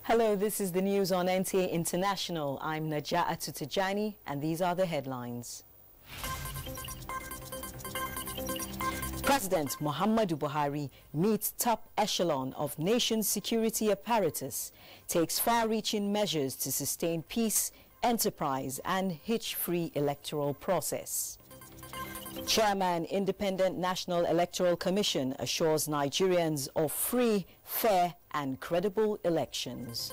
Hello, this is the news on NTA International. I'm Najaa Atutejani, and these are the headlines. President Muhammadu Buhari meets top echelon of nation's security apparatus, takes far-reaching measures to sustain peace, enterprise and hitch-free electoral process. Chairman, Independent National Electoral Commission assures Nigerians of free, fair and credible elections.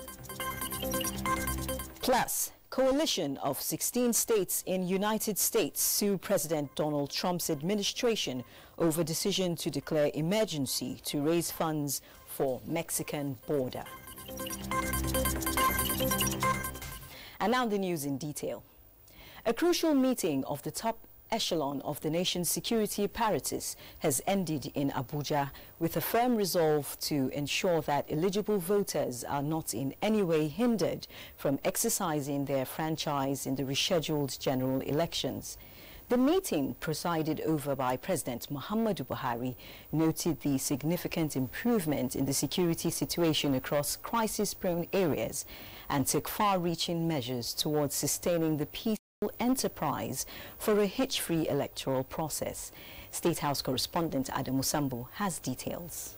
Plus, coalition of 16 states in United States sue President Donald Trump's administration over decision to declare emergency to raise funds for Mexican border. And now the news in detail. A crucial meeting of the top echelon of the nation's security apparatus has ended in Abuja with a firm resolve to ensure that eligible voters are not in any way hindered from exercising their franchise in the rescheduled general elections. The meeting, presided over by President Muhammadu Buhari, noted the significant improvement in the security situation across crisis-prone areas and took far-reaching measures towards sustaining the peace enterprise for a hitch-free electoral process. State House correspondent Adam Musambo has details.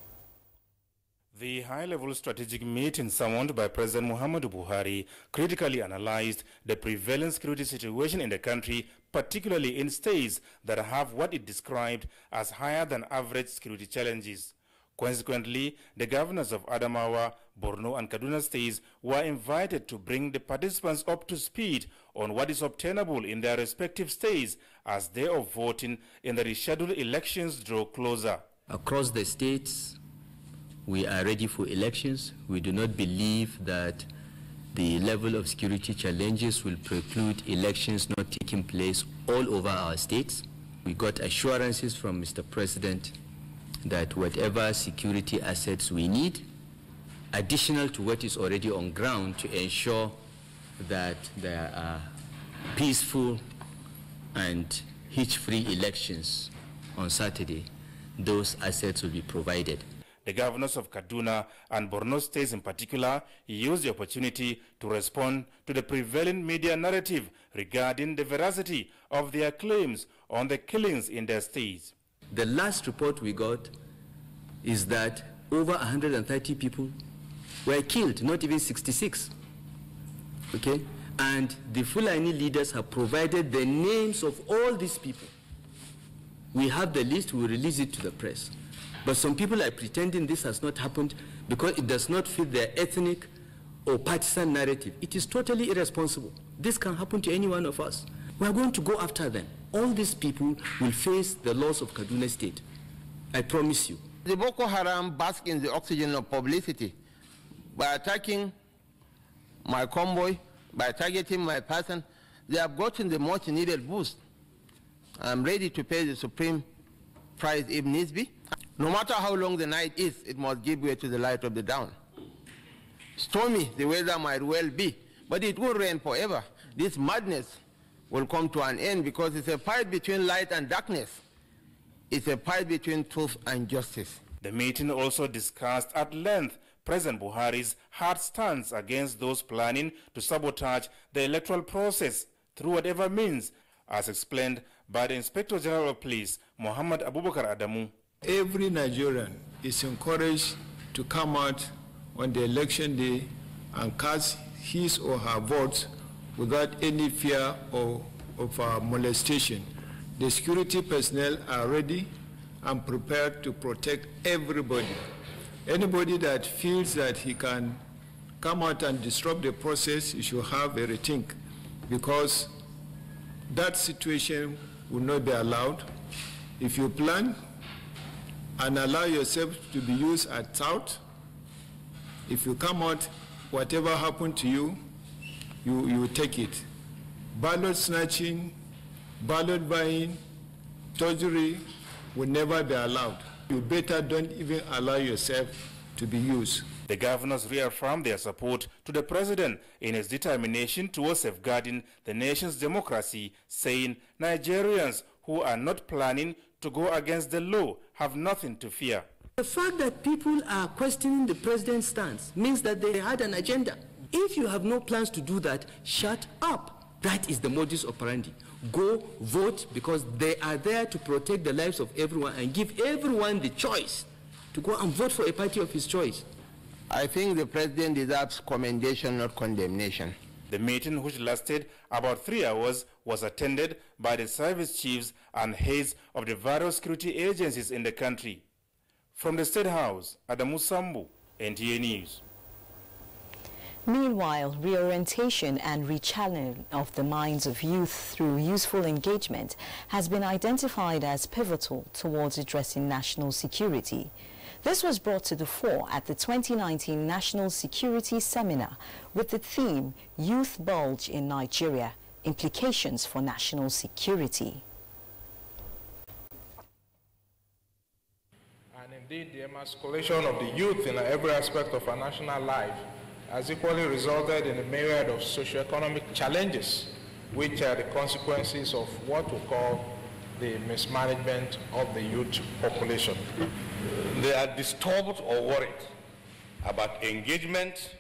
The high-level strategic meeting summoned by President Muhammadu Buhari critically analyzed the prevailing security situation in the country, particularly in states that have what it described as higher than average security challenges. Consequently, the governors of Adamawa, Borno and Kaduna states were invited to bring the participants up to speed on what is obtainable in their respective states as day of voting in the rescheduled elections draw closer. Across the states, we are ready for elections. We do not believe that the level of security challenges will preclude elections not taking place all over our states. We got assurances from Mr. President that whatever security assets we need, additional to what is already on ground to ensure that there are peaceful and hitch-free elections on Saturday, those assets will be provided. The governors of Kaduna and Borno states in particular used the opportunity to respond to the prevailing media narrative regarding the veracity of their claims on the killings in their states. The last report we got is that over 130 people were killed, not even 66. Okay? And the Fulani leaders have provided the names of all these people. We have the list, we will release it to the press. But some people are pretending this has not happened because it does not fit their ethnic or partisan narrative. It is totally irresponsible. This can happen to any one of us. We are going to go after them. All these people will face the laws of Kaduna State. I promise you. The Boko Haram bask in the oxygen of publicity by attacking my convoy, by targeting my person. They have gotten the much needed boost. I'm ready to pay the supreme price if needs be. No matter how long the night is, it must give way to the light of the dawn. Stormy the weather might well be, but it won't rain forever. This madness will come to an end because it's a fight between light and darkness. It's a fight between truth and justice. The meeting also discussed at length President Buhari's hard stance against those planning to sabotage the electoral process through whatever means, as explained by the Inspector General of Police, Muhammad Abubakar Adamu. Every Nigerian is encouraged to come out on the election day and cast his or her votes without any fear of molestation. The security personnel are ready and prepared to protect everybody. Anybody that feels that he can come out and disrupt the process, he should have a rethink, because that situation will not be allowed. If you plan and allow yourself to be used as tout, if you come out, whatever happened to you, you take it. Ballot snatching, ballot buying, torturing will never be allowed. You better don't even allow yourself to be used. The governors reaffirmed their support to the president in his determination towards safeguarding the nation's democracy, saying Nigerians who are not planning to go against the law have nothing to fear. The fact that people are questioning the president's stance means that they had an agenda. If you have no plans to do that, shut up. That is the modus operandi. Go vote, because they are there to protect the lives of everyone and give everyone the choice to go and vote for a party of his choice. I think the president deserves commendation, not condemnation. The meeting, which lasted about 3 hours, was attended by the service chiefs and heads of the various security agencies in the country. From the State House, Adamu Sambu, NTA News. Meanwhile, reorientation and rechanneling of the minds of youth through useful engagement has been identified as pivotal towards addressing national security. This was brought to the fore at the 2019 National Security Seminar with the theme Youth Bulge in Nigeria, Implications for National Security. And indeed, the emasculation of the youth in every aspect of our national life has equally resulted in a myriad of socioeconomic challenges, which are the consequences of what we call the mismanagement of the youth population. They are disturbed or worried about engagement,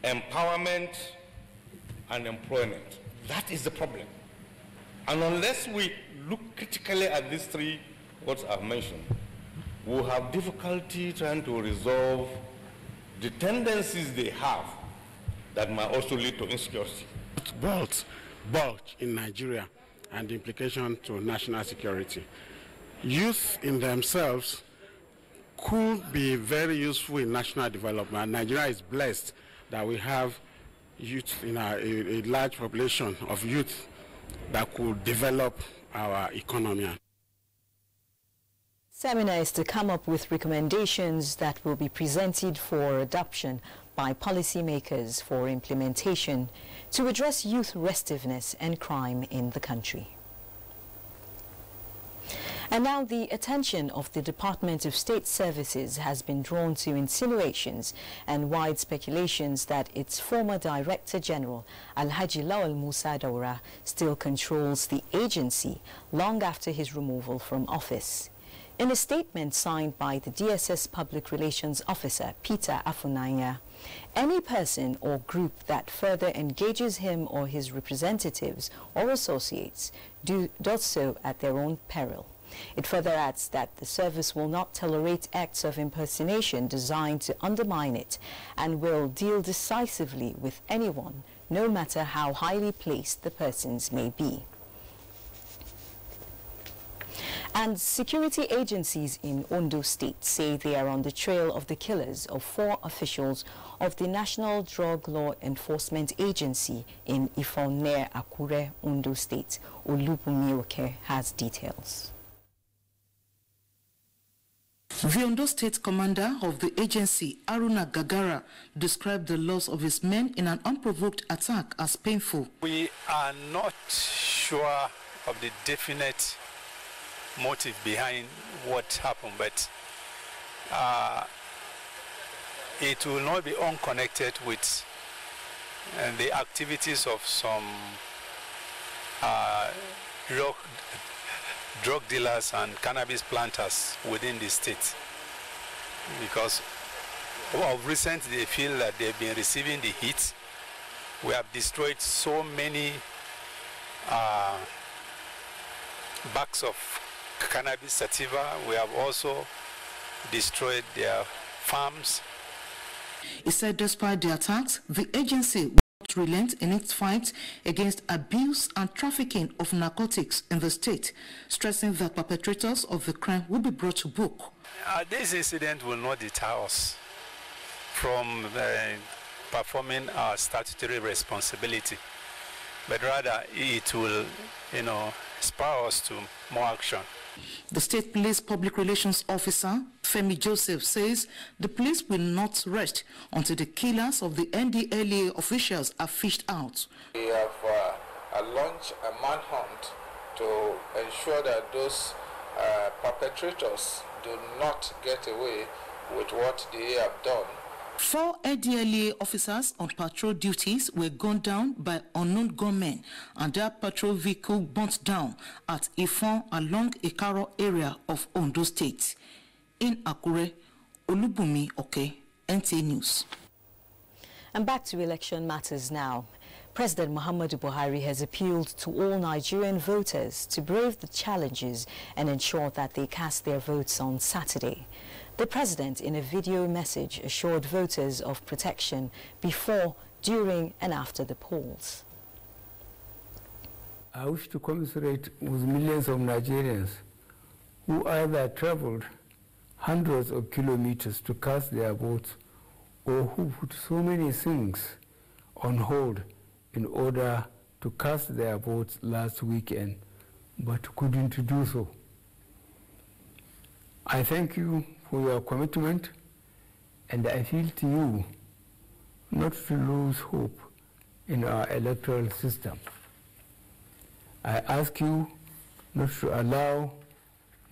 empowerment, and employment. That is the problem. And unless we look critically at these three what I've mentioned, we'll have difficulty trying to resolve the tendencies they have that might also lead to insecurity. Bulge in Nigeria and the implication to national security. Youth in themselves could be very useful in national development. Nigeria is blessed that we have youth in a large population of youth that could develop our economy. Seminar is to come up with recommendations that will be presented for adoption by policymakers for implementation to address youth restiveness and crime in the country. And now the attention of the Department of State Services has been drawn to insinuations and wide speculations that its former Director General, Alhaji Lawal Musa Daura, still controls the agency long after his removal from office. In a statement signed by the DSS Public Relations Officer, Peter Afunanya, any person or group that further engages him or his representatives or associates does so at their own peril. It further adds that the service will not tolerate acts of impersonation designed to undermine it and will deal decisively with anyone, no matter how highly placed the persons may be. And security agencies in Ondo State say they are on the trail of the killers of 4 officials of the National Drug Law Enforcement Agency in Ifonne, Akure, Ondo State. Olubumioke has details. The Ondo State commander of the agency, Aruna Gagara, described the loss of his men in an unprovoked attack as painful. We are not sure of the definite motive behind what happened, but it will not be unconnected with the activities of some drug dealers and cannabis planters within the state, because of recent they feel that they've been receiving the heat. We have destroyed so many bags of cannabis sativa. We have also destroyed their farms. He said despite the attacks, the agency will not relent in its fight against abuse and trafficking of narcotics in the state, stressing that perpetrators of the crime will be brought to book. This incident will not deter us from performing our statutory responsibility, but rather it will, spur us to more action. The State Police Public Relations Officer, Femi Joseph, says the police will not rest until the killers of the NDLEA officials are fished out. We have launched a manhunt to ensure that those perpetrators do not get away with what they have done. 4 NDLEA officers on patrol duties were gunned down by unknown gunmen and their patrol vehicle burnt down at Ifon along Ikaro area of Ondo State. In Akure, Olubumi Oke, NTA News. And back to election matters now. President Muhammadu Buhari has appealed to all Nigerian voters to brave the challenges and ensure that they cast their votes on Saturday. The president, in a video message, assured voters of protection before, during and after the polls. I wish to commiserate with millions of Nigerians who either traveled hundreds of kilometers to cast their votes or who put so many things on hold in order to cast their votes last weekend, but couldn't do so. I thank you for your commitment, and I feel to you not to lose hope in our electoral system. I ask you not to allow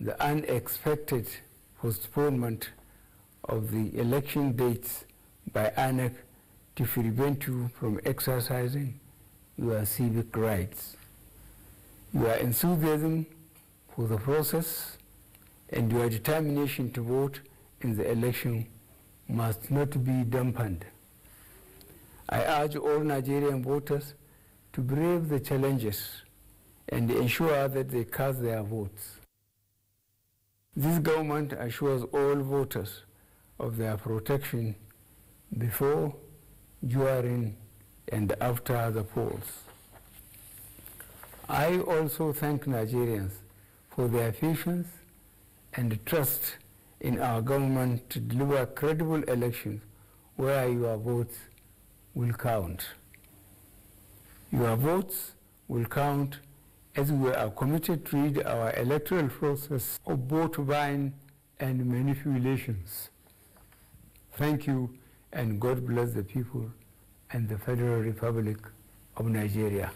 the unexpected postponement of the election dates by INEC to prevent you from exercising your civic rights. Your enthusiasm for the process and your determination to vote in the election must not be dampened. I urge all Nigerian voters to brave the challenges and ensure that they cast their votes. This government assures all voters of their protection before, during, and after the polls. I also thank Nigerians for their patience and trust in our government to deliver credible elections where your votes will count. Your votes will count as we are committed to rid our electoral process of vote buying and manipulations. Thank you, and God bless the people and the Federal Republic of Nigeria.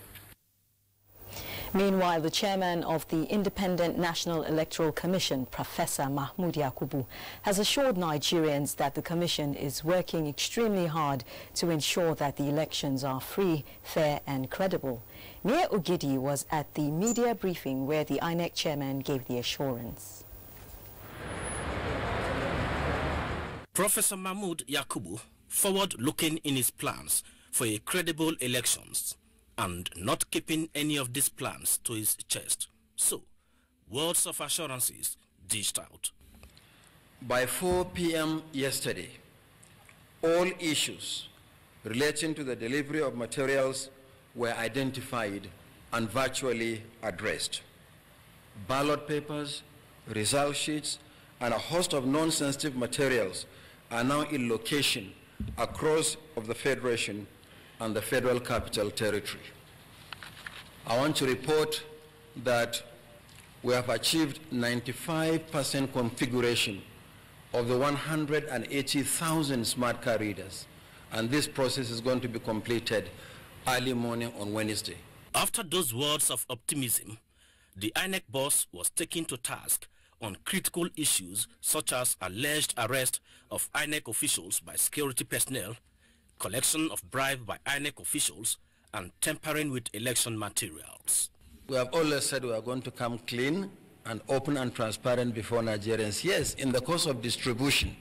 Meanwhile, the chairman of the Independent National Electoral Commission, Professor Mahmood Yakubu, has assured Nigerians that the commission is working extremely hard to ensure that the elections are free, fair and credible. Mia Ogidi was at the media briefing where the INEC chairman gave the assurance. Professor Mahmood Yakubu forward-looking in his plans for a credible elections and not keeping any of these plans to his chest. So, words of assurances dished out. By 4 p.m. yesterday, all issues relating to the delivery of materials were identified and virtually addressed. Ballot papers, result sheets, and a host of non-sensitive materials are now in location across of the Federation and the Federal Capital Territory. I want to report that we have achieved 95% configuration of the 180,000 smart card readers, and this process is going to be completed early morning on Wednesday. After those words of optimism, the INEC boss was taken to task on critical issues such as alleged arrest of INEC officials by security personnel, collection of bribe by INEC officials, and tampering with election materials. We have always said we are going to come clean and open and transparent before Nigerians. Yes, in the course of distribution,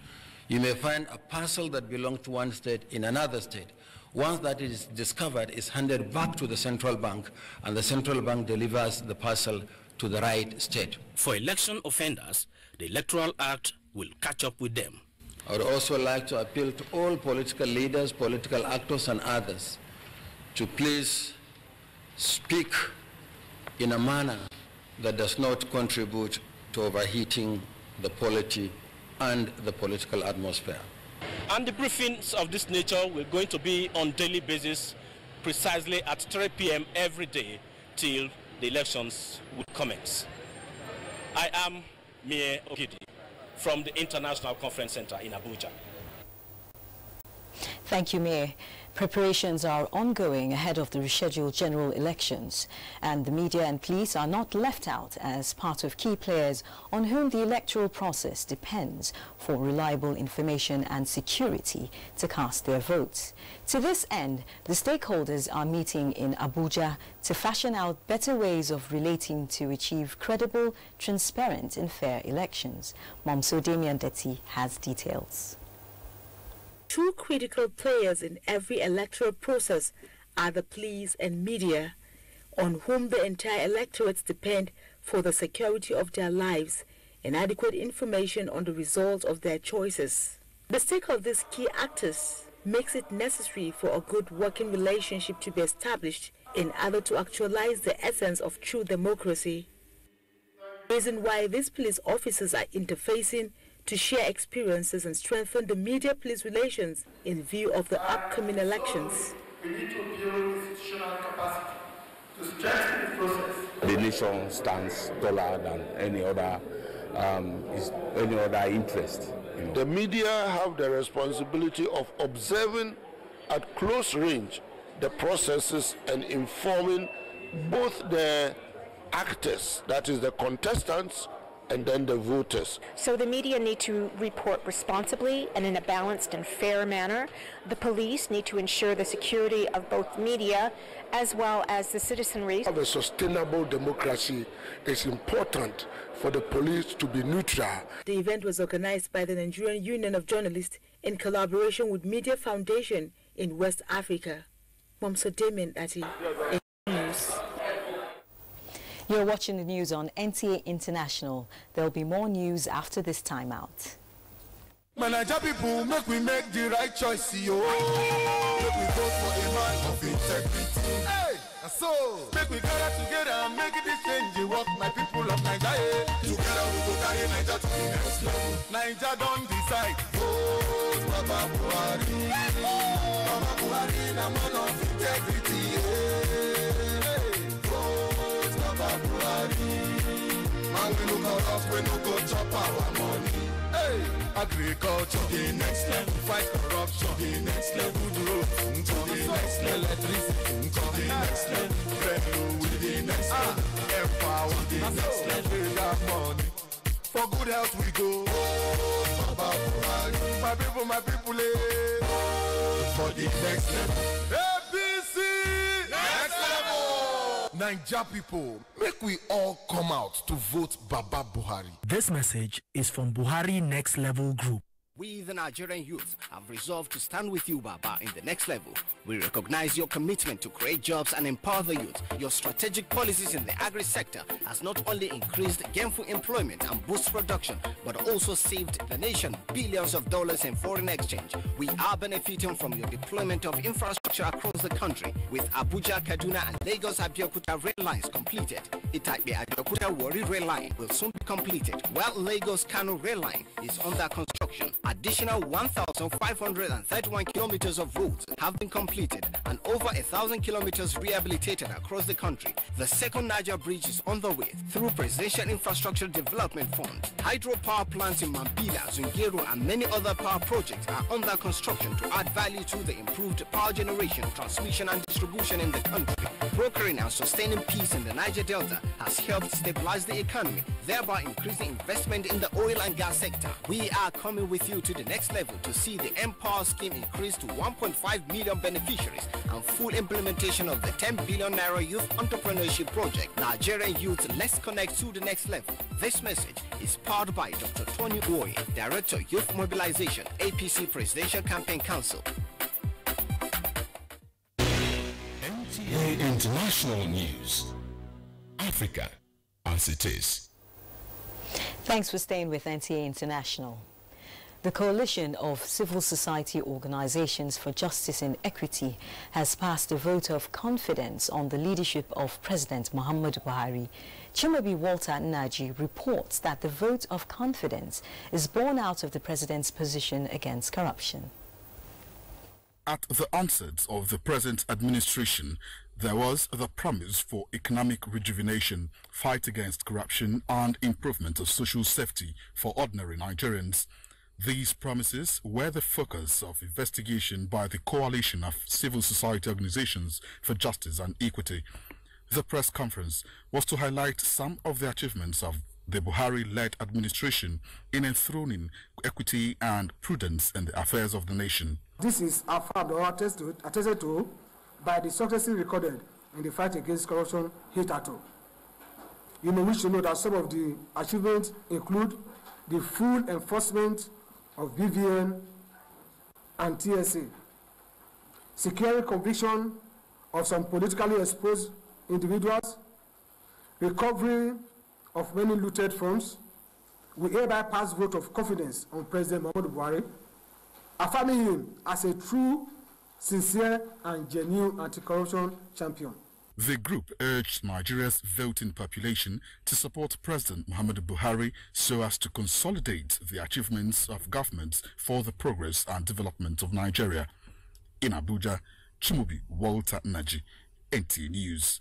you may find a parcel that belongs to one state in another state. Once that is discovered, it's handed back to the central bank, and the central bank delivers the parcel to the right state. For election offenders, the Electoral Act will catch up with them. I would also like to appeal to all political leaders, political actors, and others to please speak in a manner that does not contribute to overheating the polity and the political atmosphere. And the briefings of this nature will going to be on daily basis, precisely at 3 p.m. every day till the elections will commence. I am Mie Ogidi from the International Conference Center in Abuja. Thank you, Mayor. Preparations are ongoing ahead of the rescheduled general elections, and the media and police are not left out as part of key players on whom the electoral process depends for reliable information and security to cast their votes. To this end, the stakeholders are meeting in Abuja to fashion out better ways of relating to achieve credible, transparent and fair elections. Momso Damian Deti has details. Two critical players in every electoral process are the police and media, on whom the entire electorates depend for the security of their lives and adequate information on the results of their choices. The stake of these key actors makes it necessary for a good working relationship to be established in order to actualize the essence of true democracy. The reason why these police officers are interfacing to share experiences and strengthen the media-police relations in view of the upcoming elections. We need to build institutional capacity to strengthen the process. The nation stands taller than any other interest. You know. The media have the responsibility of observing at close range the processes and informing both the actors, that is the contestants, and then the voters. So the media need to report responsibly and in a balanced and fair manner. The police need to ensure the security of both media as well as the citizenry. Of a sustainable democracy, it's important for the police to be neutral. The event was organized by the Nigerian Union of Journalists in collaboration with Media Foundation in West Africa. Momso Damian Dati, News. You're watching the news on NTA International. There'll be more news after this timeout. Manager people, make we make the right choice, yo. Make we vote for a man of integrity. Hey, so make we gather together and make this change. Work my people of Nigeria. Together we go carry Nigeria to the next level. Nigeria don't decide. Vote Baba Buhari. Baba Buhari, na man of integrity. And we no go off, we no go chop our money. Hey, agriculture, the next level. Fight corruption, the next level. Good road, to the next level. Electricity, to the next level. Revenue, to the next level. Empower, to the next level. We got money. For good health we go. Baba Buhari, my people, for the next level. ABC, next level. Naija people, make we all come out to vote Baba Buhari. This message is from Buhari Next Level Group. We, the Nigerian youth, have resolved to stand with you, Baba, in the next level. We recognize your commitment to create jobs and empower the youth. Your strategic policies in the agri-sector has not only increased gainful employment and boosted production, but also saved the nation billions of dollars in foreign exchange. We are benefiting from your deployment of infrastructure across the country, with Abuja, Kaduna, and Lagos-Abeokuta rail lines completed. Itakpe-Abeokuta-Warri rail line will soon be completed, while Lagos-Kano rail line is under construction. Additional 1,531 kilometers of roads have been completed and over 1,000 kilometers rehabilitated across the country. The second Niger bridge is on the way through Presidential Infrastructure Development Fund. Hydropower plants in Mambila, Zungeru, and many other power projects are under construction to add value to the improved power generation, transmission, and distribution in the country. Brokering and sustaining peace in the Niger Delta has helped stabilize the economy, thereby increasing investment in the oil and gas sector. We are coming with you to the next level to see the Empower scheme increase to 1.5 million beneficiaries and full implementation of the 10 billion Naira Youth Entrepreneurship Project. Nigerian youth, let's connect to the next level. This message is powered by Dr. Tony Uoye, Director Youth Mobilization, APC Presidential Campaign Council. NTA International News. Africa as it is. Thanks for staying with NTA International. The Coalition of Civil Society Organizations for Justice and Equity has passed a vote of confidence on the leadership of President Muhammadu Buhari. Chimabi Walter Naji reports that the vote of confidence is born out of the president's position against corruption. At the onset of the present administration, there was the promise for economic rejuvenation, fight against corruption, and improvement of social safety for ordinary Nigerians. These promises were the focus of investigation by the Coalition of Civil Society Organizations for Justice and Equity. The press conference was to highlight some of the achievements of the Buhari-led administration in enthroning equity and prudence in the affairs of the nation. This is affirmed or attested to by the successes recorded in the fight against corruption hitherto. You may wish to know that some of the achievements include the full enforcement of BVN and TSA, securing conviction of some politically exposed individuals, recovery of many looted funds. We hereby pass vote of confidence on President Muhammadu Buhari, affirming him as a true, sincere, and genuine anti-corruption champion. The group urged Nigeria's voting population to support President Muhammadu Buhari so as to consolidate the achievements of government for the progress and development of Nigeria. In Abuja, Chimubi Walter Naji, NTA News.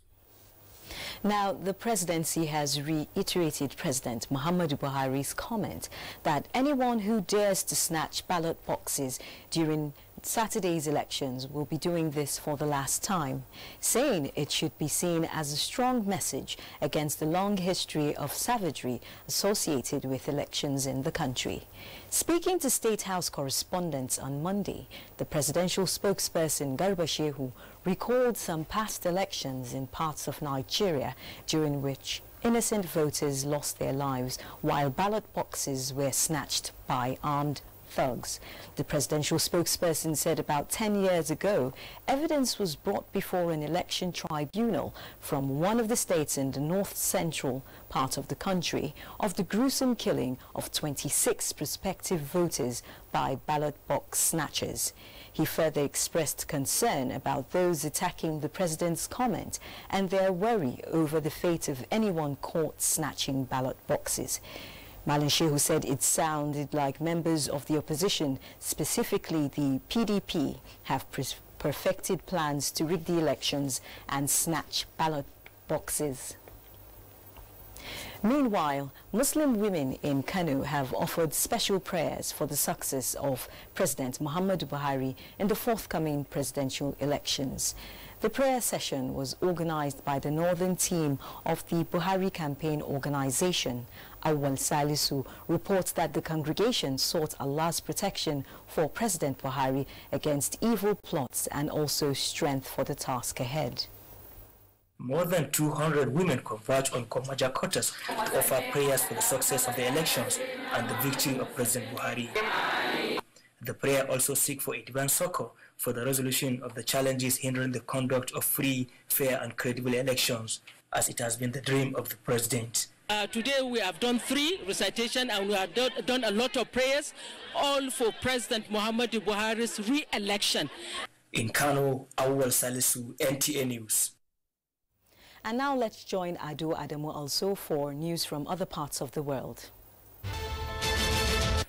Now, the presidency has reiterated President Muhammadu Buhari's comment that anyone who dares to snatch ballot boxes during Saturday's elections will be doing this for the last time, saying it should be seen as a strong message against the long history of savagery associated with elections in the country. Speaking to State House correspondents on Monday, the presidential spokesperson Garba Shehu recalled some past elections in parts of Nigeria during which innocent voters lost their lives while ballot boxes were snatched by armed thugs. The presidential spokesperson said about 10 years ago, evidence was brought before an election tribunal from one of the states in the north-central part of the country of the gruesome killing of 26 prospective voters by ballot box snatchers. He further expressed concern about those attacking the president's comment and their worry over the fate of anyone caught snatching ballot boxes. Malin Shehu said it sounded like members of the opposition, specifically the PDP, have perfected plans to rig the elections and snatch ballot boxes. Meanwhile, Muslim women in Kano have offered special prayers for the success of President Muhammadu Buhari in the forthcoming presidential elections. The prayer session was organized by the northern team of the Buhari campaign organization. Awal Salisu reports that the congregation sought Allah's protection for President Buhari against evil plots and also strength for the task ahead. More than 200 women converged on Komaja quarters to offer prayers for the success of the elections and the victory of President Buhari. The prayer also seeks for a divine succor for the resolution of the challenges hindering the conduct of free, fair and credible elections, as it has been the dream of the president. Today we have done 3 recitations and we have done a lot of prayers, all for President Muhammadu Buhari's re-election. In Kano, Awal Salisu, NTA News. And now let's join Ado Adamu also for news from other parts of the world.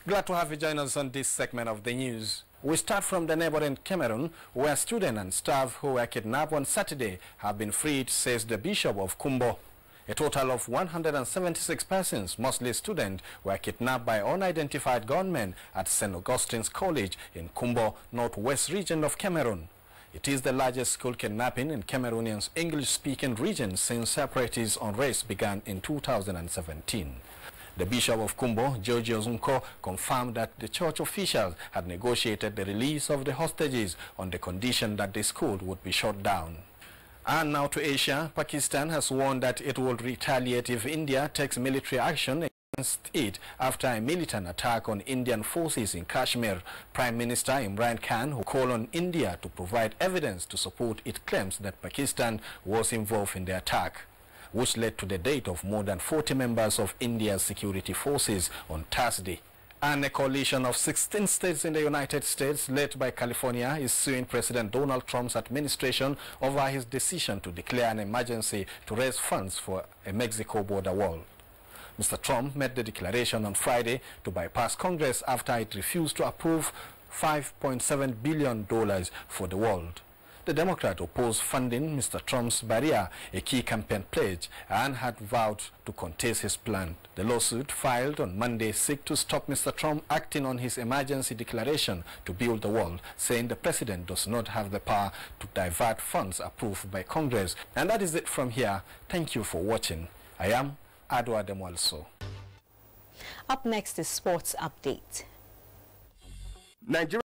Glad to have you join us on this segment of the news. We start from the neighboring Cameroon, where students and staff who were kidnapped on Saturday have been freed, says the Bishop of Kumbo. A total of 176 persons, mostly students, were kidnapped by unidentified gunmen at St. Augustine's College in Kumbo, northwest region of Cameroon. It is the largest school kidnapping in Cameroonian's English-speaking region since separatist unrest began in 2017. The Bishop of Kumbo, Giorgio Zunko, confirmed that the church officials had negotiated the release of the hostages on the condition that the school would be shut down. And now to Asia. Pakistan has warned that it will retaliate if India takes military action against it after a militant attack on Indian forces in Kashmir. Prime Minister Imran Khan, who called on India to provide evidence to support its claims that Pakistan was involved in the attack, which led to the death of more than 40 members of India's security forces on Thursday. And a coalition of 16 states in the United States, led by California, is suing President Donald Trump's administration over his decision to declare an emergency to raise funds for a Mexico border wall. Mr. Trump made the declaration on Friday to bypass Congress after it refused to approve $5.7 billion for the wall. The Democrat opposed funding Mr. Trump's barrier, a key campaign pledge, and had vowed to contest his plan. The lawsuit filed on Monday seeks to stop Mr. Trump acting on his emergency declaration to build the wall, saying the president does not have the power to divert funds approved by Congress. And that is it from here. Thank you for watching. I am Adwa Demwalso. Up next is Sports Update. Nigeria